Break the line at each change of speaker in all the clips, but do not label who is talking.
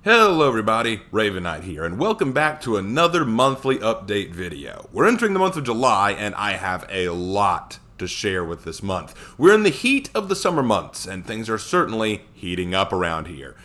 Hello everybody, Raven Knight here, and welcome back to another monthly update video. We're entering the month of July, and I have a lot to share with this month. We're in the heat of the summer months, and things are certainly heating up around here.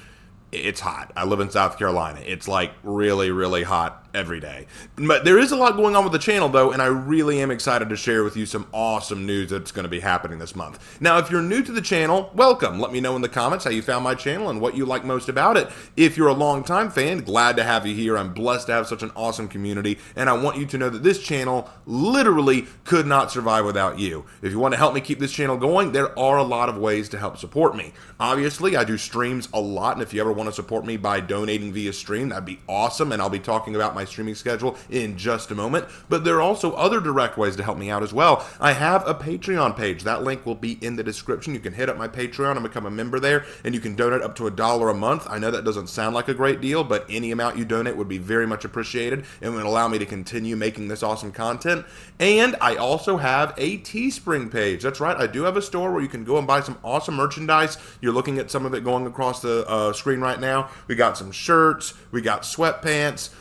It's hot. I live in South Carolina. It's like really, really hot every day. But there is a lot going on with the channel though, and I really am excited to share with you some awesome news that's going to be happening this month. Now, if you're new to the channel, welcome. Let me know in the comments how you found my channel and what you like most about it. If you're a longtime fan, glad to have you here. I'm blessed to have such an awesome community, and I want you to know that this channel literally could not survive without you. If you want to help me keep this channel going, there are a lot of ways to help support me. Obviously, I do streams a lot, and if you ever want to support me by donating via stream, that'd be awesome, and I'll be talking about my streaming schedule in just a moment. But there are also other direct ways to help me out as well. I have a Patreon page. That link will be in the description. You can hit up my Patreon and become a member there, and you can donate up to $1 a month. I know that doesn't sound like a great deal, but any amount you donate would be very much appreciated and would allow me to continue making this awesome content. And I also have a Teespring page. That's right, I do have a store where you can go and buy some awesome merchandise. You're looking at some of it going across the screen right now. We got some shirts, we got sweatpants,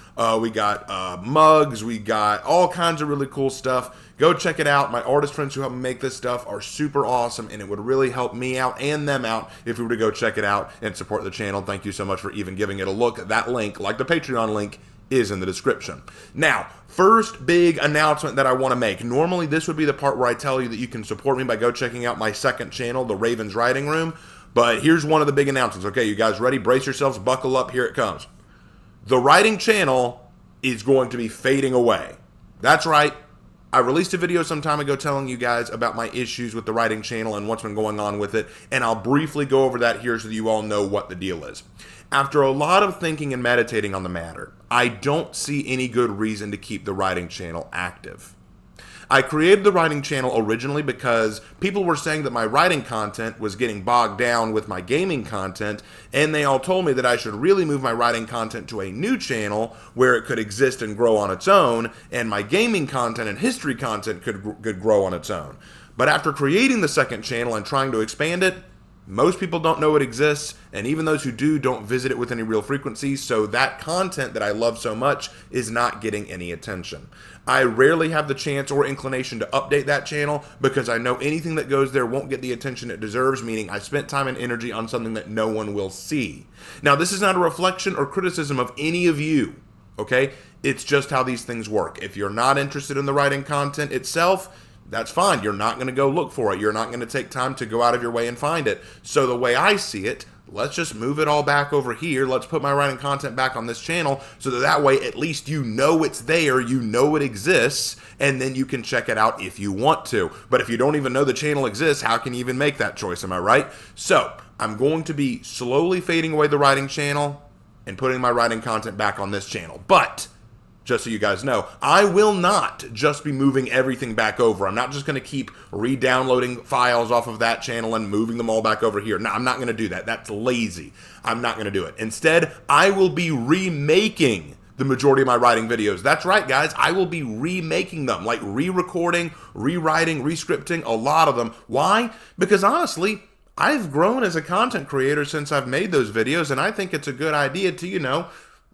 we got mugs, we got all kinds of really cool stuff. Go check it out. My artist friends who help me make this stuff are super awesome, and it would really help me out and them out if we were to go check it out and support the channel. Thank you so much for even giving it a look. That link, like the Patreon link, is in the description. Now, first big announcement that I want to make. Normally, this would be the part where I tell you that you can support me by go checking out my second channel, The Raven's Writing Room. But here's one of the big announcements. Okay, you guys ready? Brace yourselves, buckle up, here it comes. The writing channel is going to be fading away. That's right. I released a video some time ago telling you guys about my issues with the writing channel and what's been going on with it, and I'll briefly go over that here so that you all know what the deal is. After a lot of thinking and meditating on the matter, I don't see any good reason to keep the writing channel active. I created the writing channel originally because people were saying that my writing content was getting bogged down with my gaming content, and they all told me that I should really move my writing content to a new channel where it could exist and grow on its own, and my gaming content and history content could grow on its own. But after creating the second channel and trying to expand it, most people don't know it exists, and even those who do don't visit it with any real frequency, so that content that I love so much is not getting any attention. I rarely have the chance or inclination to update that channel because I know anything that goes there won't get the attention it deserves, meaning I spent time and energy on something that no one will see. Now, this is not a reflection or criticism of any of you, okay? It's just how these things work. If you're not interested in the writing content itself, that's fine. You're not going to go look for it. You're not going to take time to go out of your way and find it. So the way I see it, let's just move it all back over here. Let's put my writing content back on this channel so that way at least you know it's there, you know it exists, and then you can check it out if you want to. But if you don't even know the channel exists, how can you even make that choice? Am I right? So I'm going to be slowly fading away the writing channel and putting my writing content back on this channel. But just so you guys know, I will not just be moving everything back over. I'm not just going to keep re-downloading files off of that channel and moving them all back over here. No, I'm not going to do that. That's lazy. I'm not going to do it. Instead, I will be remaking the majority of my writing videos. That's right, guys. I will be remaking them, like re-recording, rewriting, re-scripting, a lot of them. Why? Because honestly, I've grown as a content creator since I've made those videos, and I think it's a good idea to,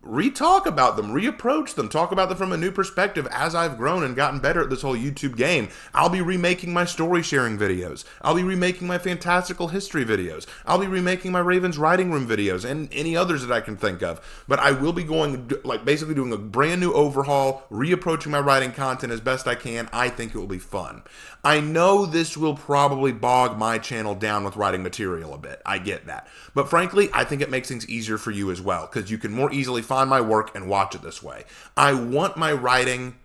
re-talk about them, reapproach them, talk about them from a new perspective as I've grown and gotten better at this whole YouTube game. I'll be remaking my story sharing videos. I'll be remaking my fantastical history videos. I'll be remaking my Raven's Writing Room videos and any others that I can think of. But I will be going, basically doing a brand new overhaul, reapproaching my writing content as best I can. I think it will be fun. I know this will probably bog my channel down with writing material a bit. I get that. But frankly, I think it makes things easier for you as well, because you can more easily find my work and watch it this way. I want my writing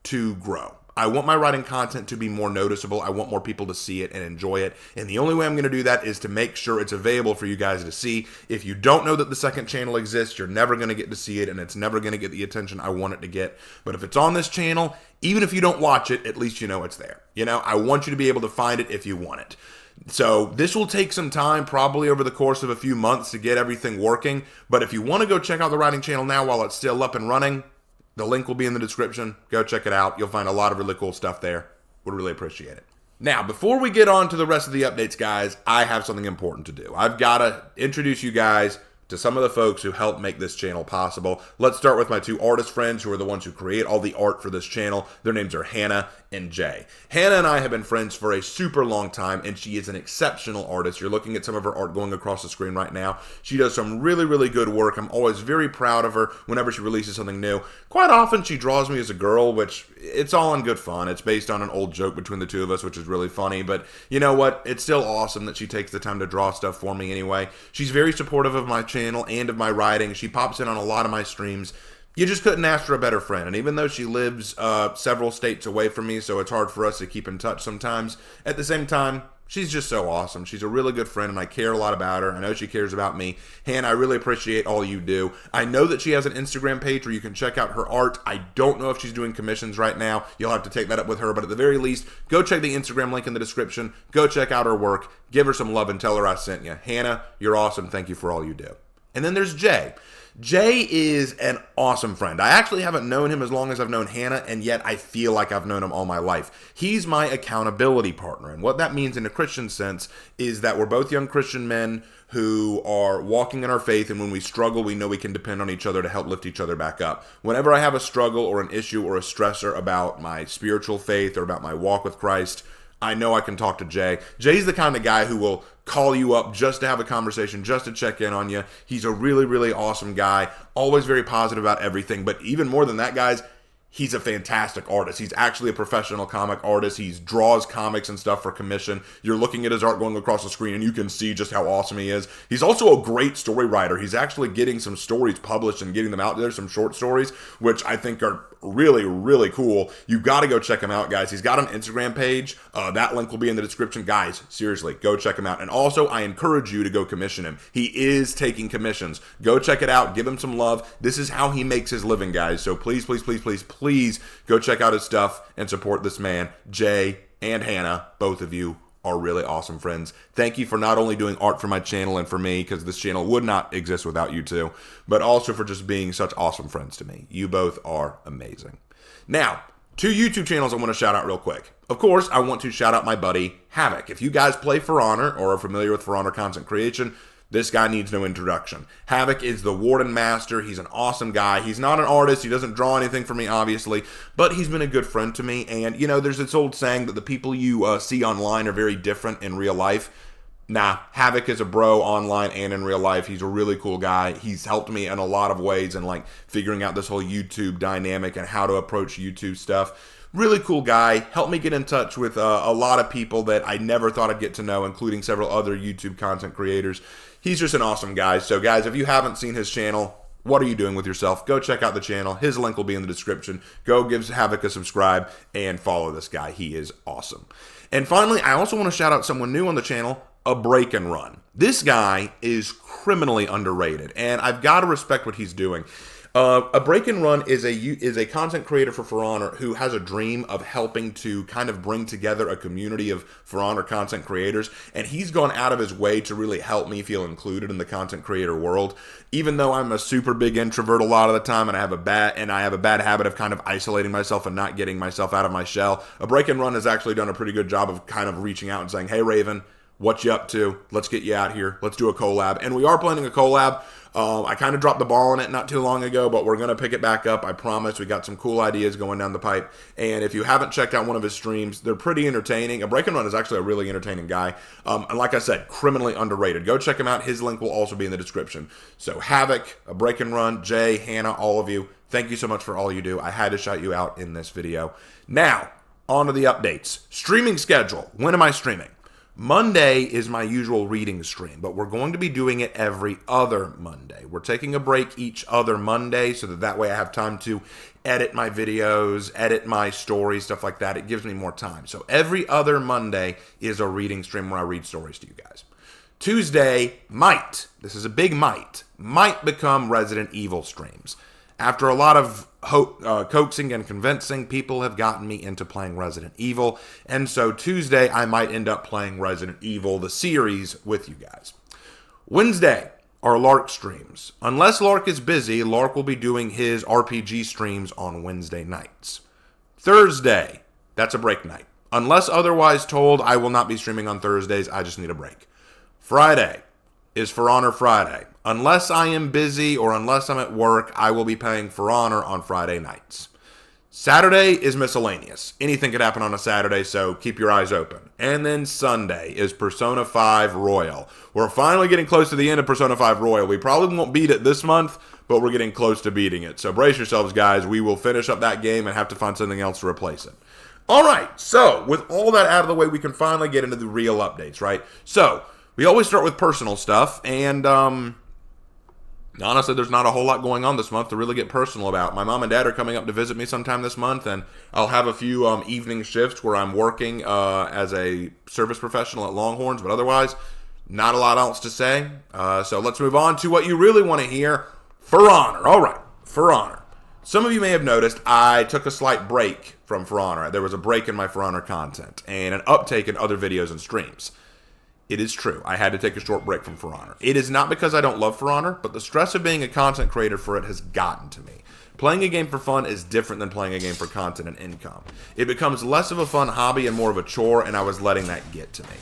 to grow. I want my writing content to be more noticeable. I want more people to see it and enjoy it. And the only way I'm going to do that is to make sure it's available for you guys to see. If you don't know that the second channel exists, you're never going to get to see it, and it's never going to get the attention I want it to get. But if it's on this channel, even if you don't watch it, at least you know it's there. I want you to be able to find it if you want it. So this will take some time, probably over the course of a few months, to get everything working. But if you want to go check out the writing channel now while it's still up and running, the link will be in the description. Go check it out. You'll find a lot of really cool stuff there. Would really appreciate it. Now, before we get on to the rest of the updates, guys, I have something important to do. I've got to introduce you guys to some of the folks who helped make this channel possible. Let's start with my two artist friends who are the ones who create all the art for this channel. Their names are Hannah and Jay. Hannah and I have been friends for a super long time, and she is an exceptional artist. You're looking at some of her art going across the screen right now. She does some really, really good work. I'm always very proud of her whenever she releases something new. Quite often she draws me as a girl, which it's all in good fun. It's based on an old joke between the two of us, which is really funny, but you know what? It's still awesome that she takes the time to draw stuff for me anyway. She's very supportive of my channel and of my writing. She pops in on a lot of my streams. You just couldn't ask for a better friend. And even though she lives several states away from me, so it's hard for us to keep in touch sometimes, at the same time, she's just so awesome. She's a really good friend, and I care a lot about her. I know she cares about me. Hannah, I really appreciate all you do. I know that she has an Instagram page where you can check out her art. I don't know if she's doing commissions right now. You'll have to take that up with her, but at the very least, go check the Instagram link in the description. Go check out her work. Give her some love and tell her I sent you. Hannah, you're awesome. Thank you for all you do. And then there's Jay. Jay is an awesome friend. I actually haven't known him as long as I've known Hannah, and yet I feel like I've known him all my life. He's my accountability partner, and what that means in a Christian sense is that we're both young Christian men who are walking in our faith, and when we struggle, we know we can depend on each other to help lift each other back up. Whenever I have a struggle or an issue or a stressor about my spiritual faith or about my walk with Christ, I know I can talk to Jay. Jay's the kind of guy who will call you up just to have a conversation, just to check in on you. He's a really, really awesome guy, always very positive about everything. But even more than that, guys, he's a fantastic artist. He's actually a professional comic artist. He draws comics and stuff for commission. You're looking at his art going across the screen, and you can see just how awesome he is. He's also a great story writer. He's actually getting some stories published and getting them out there, some short stories, which I think are really, really cool. You got to go check him out, guys. He's got an Instagram page. That link will be in the description. Guys, seriously, go check him out. And also, I encourage you to go commission him. He is taking commissions. Go check it out. Give him some love. This is how he makes his living, guys. So please, please, please, please, please go check out his stuff and support this man. Jay and Hannah, both of you are really awesome friends. Thank you for not only doing art for my channel and for me, because this channel would not exist without you two, but also for just being such awesome friends to me. You both are amazing. Now, two YouTube channels I want to shout out real quick. Of course, I want to shout out my buddy Havoc. If you guys play For Honor or are familiar with For Honor content creation, this guy needs no introduction. Havoc is the Warden Master. He's an awesome guy. He's not an artist. He doesn't draw anything for me, obviously, but he's been a good friend to me. And, you know, there's this old saying that the people you see online are very different in real life. Nah, Havoc is a bro online and in real life. He's a really cool guy. He's helped me in a lot of ways in like figuring out this whole YouTube dynamic and how to approach YouTube stuff. Really cool guy. Helped me get in touch with a lot of people that I never thought I'd get to know, including several other YouTube content creators. He's just an awesome guy. So guys, if you haven't seen his channel, what are you doing with yourself? Go check out the channel. His link will be in the description. Go give Havoc a subscribe and follow this guy. He is awesome. And finally, I also want to shout out someone new on the channel, ABreakNRun. This guy is criminally underrated, and I've got to respect what he's doing. ABreakNRun is a content creator for Honor who has a dream of helping to kind of bring together a community of For Honor content creators, and he's gone out of his way to really help me feel included in the content creator world. Even though I'm a super big introvert a lot of the time, and I have a bad habit of kind of isolating myself and not getting myself out of my shell, ABreakNRun has actually done a pretty good job of kind of reaching out and saying, "Hey Raven, what you up to? Let's get you out here. Let's do a collab." And we are planning a collab. I kind of dropped the ball on it not too long ago, but we're going to pick it back up. I promise. We got some cool ideas going down the pipe. And if you haven't checked out one of his streams, they're pretty entertaining. ABreakNRun is actually a really entertaining guy. And like I said, criminally underrated. Go check him out. His link will also be in the description. So Havoc, ABreakNRun, Jay, Hannah, all of you, thank you so much for all you do. I had to shout you out in this video. Now, on to the updates. Streaming schedule. When am I streaming? Monday is my usual reading stream, but we're going to be doing it every other Monday. We're taking a break each other Monday so that way I have time to edit my videos, edit my stories, stuff like that. It gives me more time. So every other Monday is a reading stream where I read stories to you guys. Tuesday this is a big might become Resident Evil streams. After a lot of coaxing and convincing, people have gotten me into playing Resident Evil, and so Tuesday I might end up playing Resident Evil, the series, with you guys. Wednesday are Lark streams. Unless Lark is busy, Lark will be doing his RPG streams on Wednesday nights. Thursday, that's a break night. Unless otherwise told, I will not be streaming on Thursdays. I just need a break. Friday is For Honor Friday. Unless I am busy or unless I'm at work, I will be playing For Honor on Friday nights. Saturday is miscellaneous. Anything could happen on a Saturday, so keep your eyes open. And then Sunday is Persona 5 Royal. We're finally getting close to the end of Persona 5 Royal. We probably won't beat it this month, but we're getting close to beating it. So brace yourselves, guys. We will finish up that game and have to find something else to replace it. All right, so with all that out of the way, we can finally get into the real updates, right? So we always start with personal stuff, and honestly, there's not a whole lot going on this month to really get personal about. My mom and dad are coming up to visit me sometime this month, and I'll have a few evening shifts where I'm working as a service professional at Longhorns, but otherwise, not a lot else to say. So let's move on to what you really want to hear, For Honor. All right, For Honor. Some of you may have noticed I took a slight break from For Honor. There was a break in my For Honor content and an uptake in other videos and streams. It is true. I had to take a short break from For Honor. It is not because I don't love For Honor, but the stress of being a content creator for it has gotten to me. Playing a game for fun is different than playing a game for content and income. It becomes less of a fun hobby and more of a chore, and I was letting that get to me.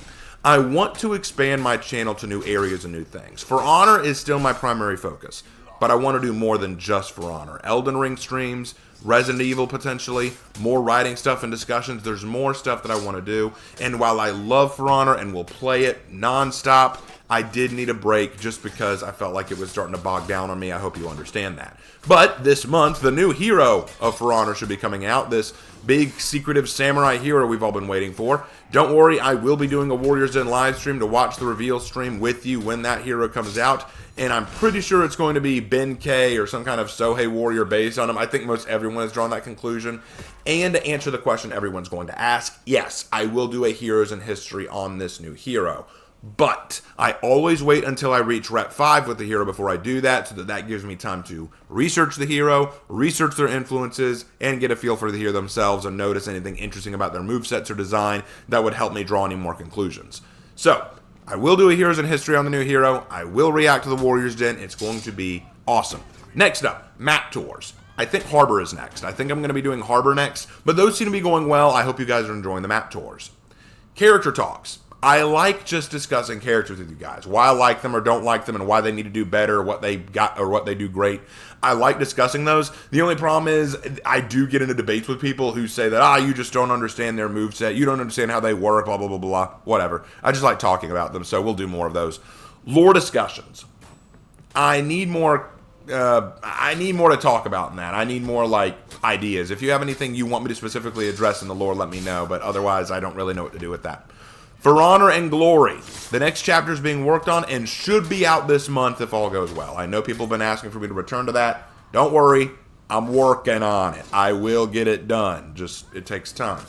I want to expand my channel to new areas and new things. For Honor is still my primary focus, but I want to do more than just For Honor. Elden Ring streams, Resident Evil potentially, more writing stuff and discussions. There's more stuff that I want to do. And while I love For Honor and will play it nonstop, I did need a break just because I felt like it was starting to bog down on me. I hope you understand that. But this month, the new hero of For Honor should be coming out. This big, secretive samurai hero we've all been waiting for. Don't worry, I will be doing a Warriors Den live stream to watch the reveal stream with you when that hero comes out. And I'm pretty sure it's going to be Ben K or some kind of Sohei warrior based on him. I think most everyone has drawn that conclusion. And to answer the question everyone's going to ask, yes, I will do a Heroes in History on this new hero. But I always wait until I reach Rep 5 with the hero before I do that, so that gives me time to research the hero, research their influences, and get a feel for the hero themselves and notice anything interesting about their movesets or design that would help me draw any more conclusions. So, I will do a Heroes in History on the new hero. I will react to the Warriors Den. It's going to be awesome. Next up, map tours. I think Harbor is next. I think I'm going to be doing Harbor next, but those seem to be going well. I hope you guys are enjoying the map tours. Character talks. I like just discussing characters with you guys, why I like them or don't like them, and why they need to do better, what they got or what they do great. I like discussing those. The only problem is I do get into debates with people who say that, you just don't understand their moveset, you don't understand how they work, blah, blah, blah, blah, whatever. I just like talking about them, so we'll do more of those. Lore discussions. I need more to talk about in that. I need more, ideas. If you have anything you want me to specifically address in the lore, let me know, but otherwise, I don't really know what to do with that. For Honor and Glory. The next chapter is being worked on and should be out this month if all goes well. I know people have been asking for me to return to that. Don't worry. I'm working on it. I will get it done. Just, it takes time.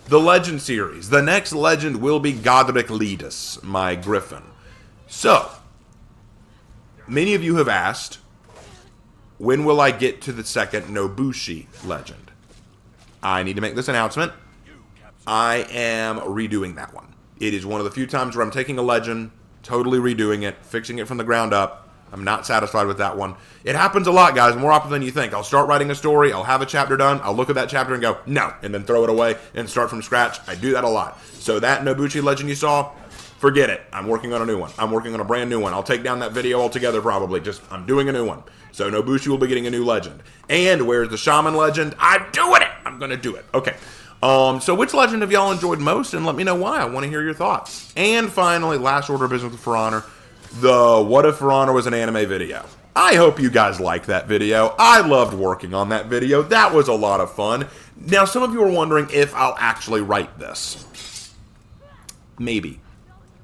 The Legend series. The next Legend will be Godric Letus, my Griffin. So, many of you have asked, when will I get to the second Nobushi Legend? I need to make this announcement. I am redoing that one. It is one of the few times where I'm taking a legend, totally redoing it, fixing it from the ground up. I'm not satisfied with that one. It happens a lot, guys, more often than you think. I'll start writing a story, I'll have a chapter done, I'll look at that chapter and go, no, and then throw it away and start from scratch. I do that a lot. So that Nobushi legend you saw, forget it. I'm working on a new one. I'm working on a brand new one. I'll take down that video altogether probably. I'm doing a new one. So Nobushi will be getting a new legend. And where's the Shaman legend? I'm doing it! I'm going to do it. Okay. So which legend have y'all enjoyed most? And let me know why. I want to hear your thoughts. And finally, last order of business with For Honor, the What If For Honor was an anime video. I hope you guys liked that video. I loved working on that video. That was a lot of fun. Now, some of you are wondering if I'll actually write this. Maybe.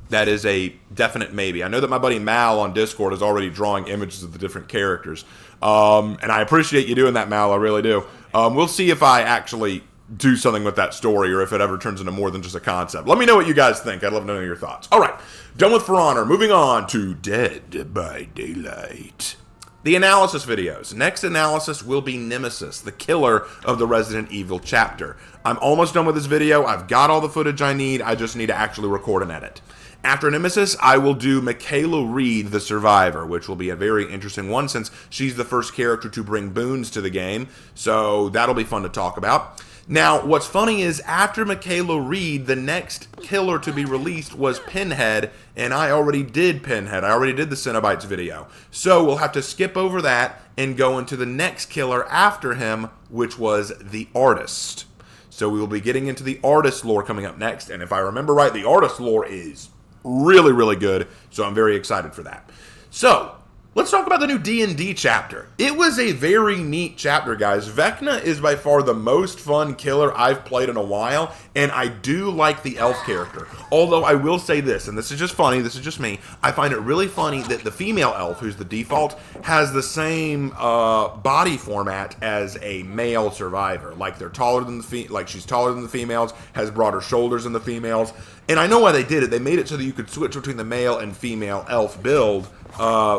That is a definite maybe. I know that my buddy Mal on Discord is already drawing images of the different characters. And I appreciate you doing that, Mal. I really do. We'll see if I actually do something with that story or if it ever turns into more than just a concept. Let me know what you guys think. I'd love to know your thoughts. All right, done with For Honor. Moving on to Dead by Daylight. The analysis videos. Next analysis will be Nemesis, the killer of the Resident Evil chapter. I'm almost done with this video. I've got all the footage I need. I just need to actually record and edit. After Nemesis, I will do Michaela Reed, the Survivor, which will be a very interesting one since she's the first character to bring boons to the game. So that'll be fun to talk about. Now, what's funny is after Michaela Reed, the next killer to be released was Pinhead, and I already did Pinhead. I already did the Cenobites video. So we'll have to skip over that and go into the next killer after him, which was the Artist. So we will be getting into the Artist lore coming up next, and if I remember right, the Artist lore is really, really good, so I'm very excited for that. So, let's talk about the new D&D chapter. It was a very neat chapter, guys. Vecna is by far the most fun killer I've played in a while, and I do like the elf character. Although I will say this, and this is just funny, this is just me, I find it really funny that the female elf, who's the default, has the same body format as a male survivor. Like they're taller than the she's taller than the females, has broader shoulders than the females. And I know why they did it. They made it so that you could switch between the male and female elf build,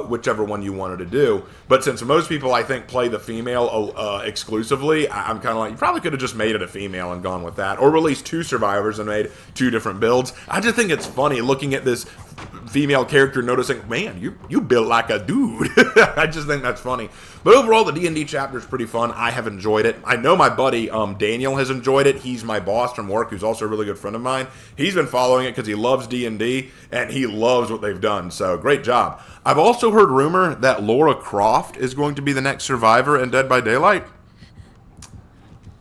whichever one you wanted to do. But since most people, I think, play the female exclusively, I'm kind of like, you probably could have just made it a female and gone with that. Or released 2 survivors and made 2 different builds. I just think it's funny looking at this female character noticing, man, you built like a dude. I just think that's funny. But overall, the D&D chapter is pretty fun. I have enjoyed it. I know my buddy Daniel has enjoyed it. He's my boss from work, who's also a really good friend of mine. He's been following it because he loves D&D, and he loves what they've done. So, great job. I've also heard rumor that Laura Croft is going to be the next survivor in Dead by Daylight.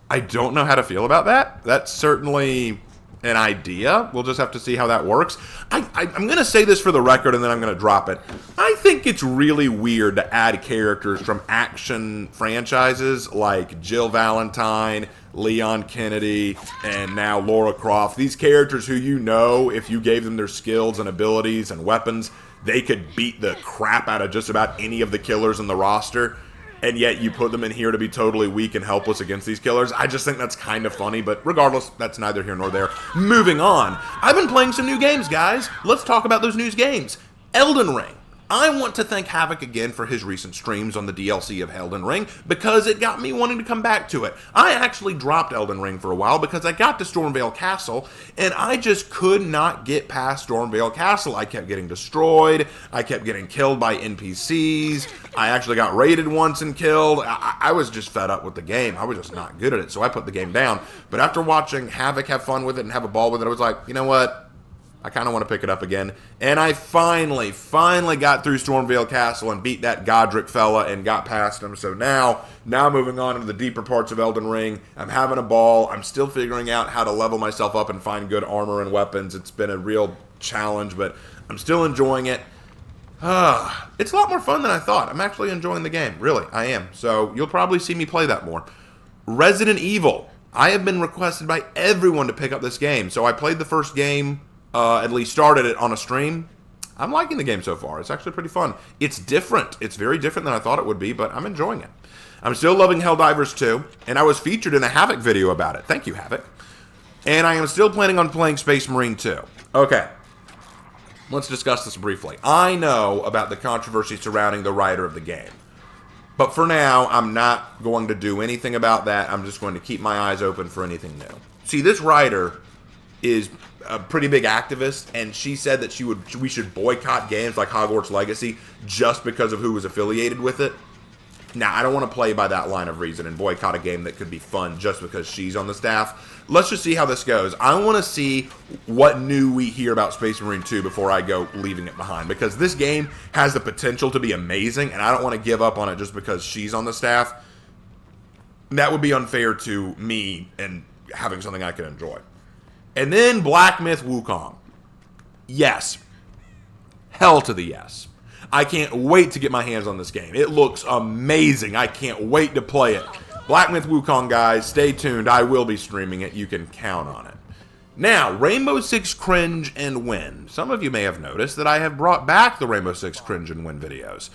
I don't know how to feel about that. That's certainly an idea. We'll just have to see how that works. I'm going to say this for the record, and then I'm going to drop it. I think it's really weird to add characters from action franchises like Jill Valentine, Leon Kennedy, and now Laura Croft. These characters who you know, if you gave them their skills and abilities and weapons, they could beat the crap out of just about any of the killers in the roster. And yet you put them in here to be totally weak and helpless against these killers. I just think that's kind of funny, but regardless, that's neither here nor there. Moving on. I've been playing some new games, guys. Let's talk about those new games. Elden Ring. I want to thank Havoc again for his recent streams on the DLC of Elden Ring because it got me wanting to come back to it. I actually dropped Elden Ring for a while because I got to Stormvale Castle and I just could not get past Stormvale Castle. I kept getting destroyed. I kept getting killed by NPCs. I actually got raided once and killed. I was just fed up with the game. I was just not good at it, so I put the game down. But after watching Havoc have fun with it and have a ball with it, I was like, you know what? I kind of want to pick it up again. And I finally got through Stormvale Castle and beat that Godric fella and got past him. So now moving on into the deeper parts of Elden Ring, I'm having a ball. I'm still figuring out how to level myself up and find good armor and weapons. It's been a real challenge, but I'm still enjoying it. It's a lot more fun than I thought. I'm actually enjoying the game. Really, I am. So you'll probably see me play that more. Resident Evil. I have been requested by everyone to pick up this game. So I played the first game, at least started it on a stream. I'm liking the game so far. It's actually pretty fun. It's different. It's very different than I thought it would be, but I'm enjoying it. I'm still loving Helldivers 2, and I was featured in a Havoc video about it. Thank you, Havoc. And I am still planning on playing Space Marine 2. Okay. Let's discuss this briefly. I know about the controversy surrounding the writer of the game. But for now, I'm not going to do anything about that. I'm just going to keep my eyes open for anything new. See, this writer is a pretty big activist, and she said that we should boycott games like Hogwarts Legacy just because of who was affiliated with it. Now, I don't want to play by that line of reason and boycott a game that could be fun just because she's on the staff. Let's just see how this goes. I want to see what new we hear about Space Marine 2 before I go leaving it behind, because this game has the potential to be amazing, and I don't want to give up on it just because she's on the staff. That would be unfair to me and having something I can enjoy. And then Black Myth Wukong. Yes. Hell to the yes. I can't wait to get my hands on this game. It looks amazing. I can't wait to play it. Black Myth Wukong, guys, stay tuned. I will be streaming it. You can count on it. Now, Rainbow Six Cringe and Win. Some of you may have noticed that I have brought back the Rainbow Six Cringe and Win videos.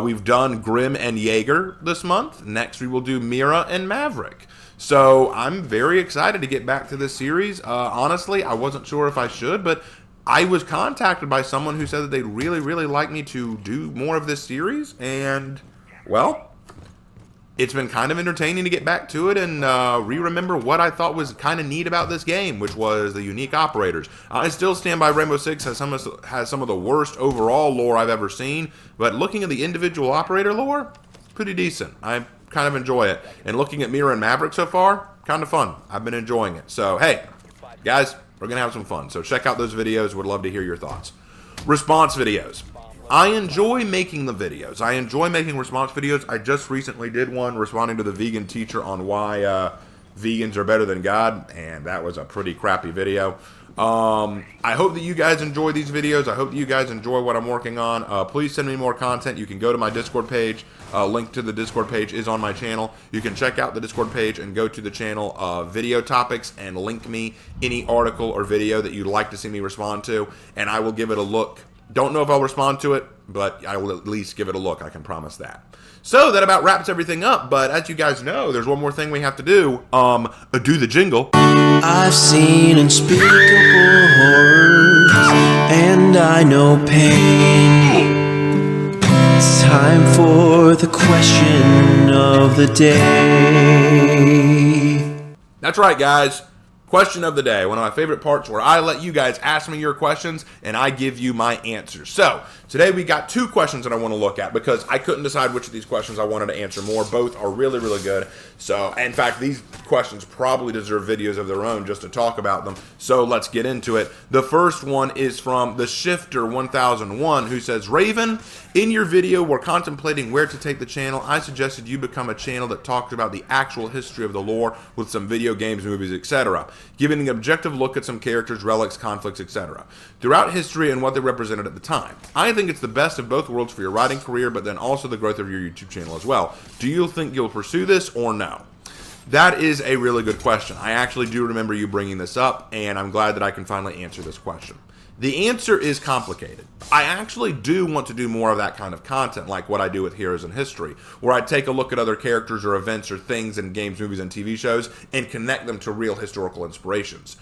We've done Grim and Jaeger this month. Next, we will do Mira and Maverick. So I'm very excited to get back to this series. Honestly, I wasn't sure if I should, but I was contacted by someone who said that they'd really, really like me to do more of this series. And, well, it's been kind of entertaining to get back to it and re-remember what I thought was kind of neat about this game, which was the unique operators. I still stand by Rainbow Six has some of the worst overall lore I've ever seen, but looking at the individual operator lore, pretty decent. I kind of enjoy it. And looking at Mira and Maverick so far, kind of fun. I've been enjoying it. So, hey, guys, we're going to have some fun. So check out those videos. Would love to hear your thoughts. Response videos. I enjoy making the videos. I enjoy making response videos. I just recently did one responding to the vegan teacher on why vegans are better than God, and that was a pretty crappy video. I hope that you guys enjoy these videos. I hope that you guys enjoy what I'm working on. Please send me more content. You can go to my Discord page. Link to the Discord page is on my channel. You can check out the Discord page and go to the channel video topics and link me any article or video that you'd like to see me respond to, and I will give it a look. Don't know if I'll respond to it, but I will at least give it a look. I can promise that. So that about wraps everything up, but as you guys know, there's one more thing we have to do. Do the jingle.
I've seen unspeakable horrors, and I know pain. It's time for the question of the day.
That's right, guys. Question of the day, one of my favorite parts where I let you guys ask me your questions and I give you my answers. So today we got two questions that I want to look at because I couldn't decide which of these questions I wanted to answer more. Both are really, really good. So in fact, these questions probably deserve videos of their own just to talk about them. So let's get into it. The first one is from the Shifter 1001 who says, Raven, in your video we're contemplating where to take the channel. I suggested you become a channel that talks about the actual history of the lore with some video games, movies, etc., giving an objective look at some characters, relics, conflicts, etc. throughout history and what they represented at the time. I think it's the best of both worlds for your writing career, but then also the growth of your YouTube channel as well. Do you think you'll pursue this or no? That is a really good question. I actually do remember you bringing this up, and I'm glad that I can finally answer this question. The answer is complicated. I actually do want to do more of that kind of content, like what I do with Heroes in History, where I take a look at other characters or events or things in games, movies, and TV shows and connect them to real historical inspirations.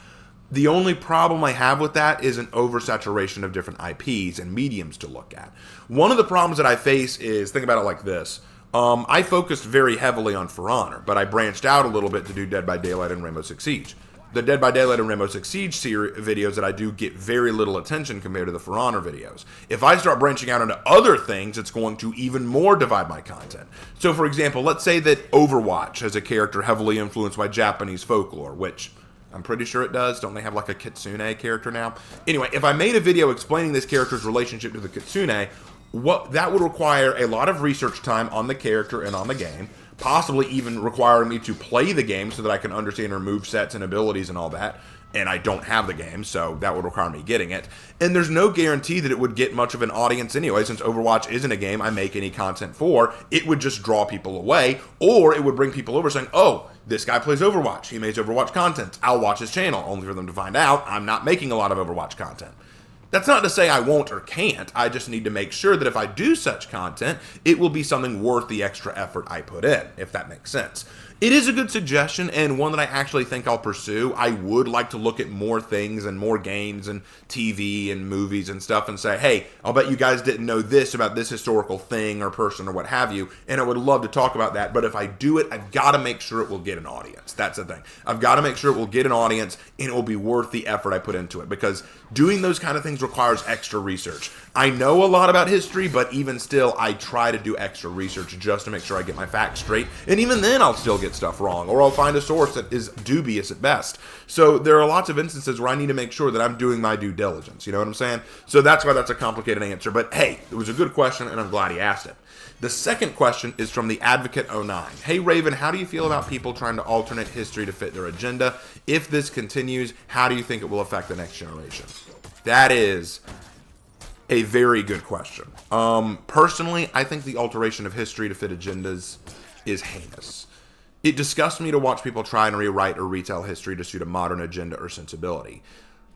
The only problem I have with that is an oversaturation of different IPs and mediums to look at. One of the problems that I face is, think about it like this. I focused very heavily on For Honor, but I branched out a little bit to do Dead by Daylight and Rainbow Six Siege. The Dead by Daylight and Rainbow Six Siege videos that I do get very little attention compared to the For Honor videos. If I start branching out into other things, it's going to even more divide my content. So for example, let's say that Overwatch has a character heavily influenced by Japanese folklore, which I'm pretty sure it does. Don't they have like a kitsune character now? Anyway, if I made a video explaining this character's relationship to the kitsune, that would require a lot of research time on the character and on the game, possibly even requiring me to play the game so that I can understand her movesets and abilities and all that. And I don't have the game, so that would require me getting it. And there's no guarantee that it would get much of an audience anyway, since Overwatch isn't a game I make any content for. It would just draw people away, or it would bring people over saying, oh, this guy plays Overwatch. He makes Overwatch content. I'll watch his channel, only for them to find out I'm not making a lot of Overwatch content. That's not to say I won't or can't. I just need to make sure that if I do such content, it will be something worth the extra effort I put in, if that makes sense. It is a good suggestion and one that I actually think I'll pursue. I would like to look at more things and more games and TV and movies and stuff and say, hey, I'll bet you guys didn't know this about this historical thing or person or what have you, and I would love to talk about that. But if I do it, I've got to make sure it will get an audience. That's the thing. I've got to make sure it will get an audience and it will be worth the effort I put into it, because doing those kind of things requires extra research. I know a lot about history, but even still, I try to do extra research just to make sure I get my facts straight. And even then, I'll still get stuff wrong, or I'll find a source that is dubious at best. So there are lots of instances where I need to make sure that I'm doing my due diligence. You know what I'm saying? So that's why that's a complicated answer. But hey, it was a good question, and I'm glad he asked it. The second question is from the Advocate09. Hey Raven, how do you feel about people trying to alternate history to fit their agenda? If this continues, how do you think it will affect the next generation? That is a very good question. Personally, I think the alteration of history to fit agendas is heinous. It disgusts me to watch people try and rewrite or retell history to suit a modern agenda or sensibility.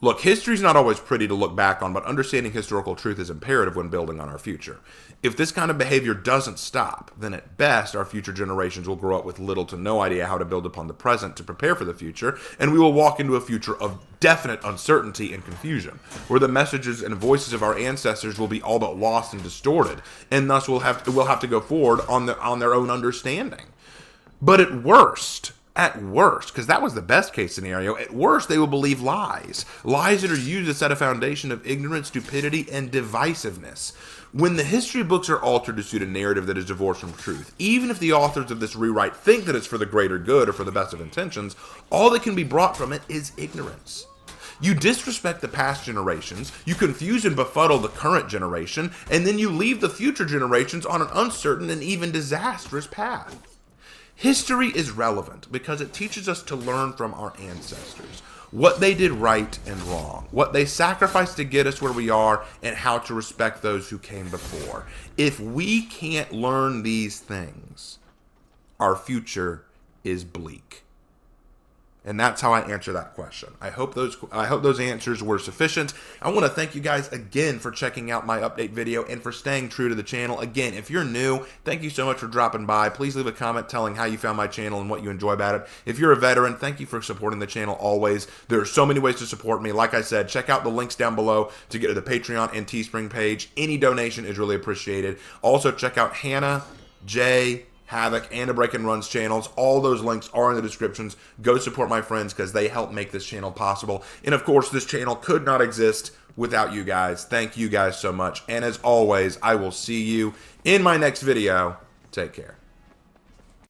Look, history's not always pretty to look back on, but understanding historical truth is imperative when building on our future. If this kind of behavior doesn't stop, then at best our future generations will grow up with little to no idea how to build upon the present to prepare for the future, and we will walk into a future of definite uncertainty and confusion, where the messages and voices of our ancestors will be all but lost and distorted, and thus we'll have to go forward on their own understanding. But at worst, At worst, because that was the best case scenario, at worst they will believe lies. Lies that are used to set a foundation of ignorance, stupidity, and divisiveness. When the history books are altered to suit a narrative that is divorced from truth, even if the authors of this rewrite think that it's for the greater good or for the best of intentions, all that can be brought from it is ignorance. You disrespect the past generations, you confuse and befuddle the current generation, and then you leave the future generations on an uncertain and even disastrous path. History is relevant because it teaches us to learn from our ancestors, what they did right and wrong, what they sacrificed to get us where we are, and how to respect those who came before. If we can't learn these things, our future is bleak. And that's how I answer that question. I hope those answers were sufficient. I want to thank you guys again for checking out my update video and for staying true to the channel. Again, if you're new, thank you so much for dropping by. Please leave a comment telling how you found my channel and what you enjoy about it. If you're a veteran, thank you for supporting the channel always. There are so many ways to support me. Like I said, check out the links down below to get to the Patreon and Teespring page. Any donation is really appreciated. Also, check out Hannah, Jay, Havoc, and ABreakNRun's channels. All those links are in the descriptions. Go support my friends because they help make this channel possible. And of course, this channel could not exist without you guys. Thank you guys so much. And as always, I will see you in my next video. Take care.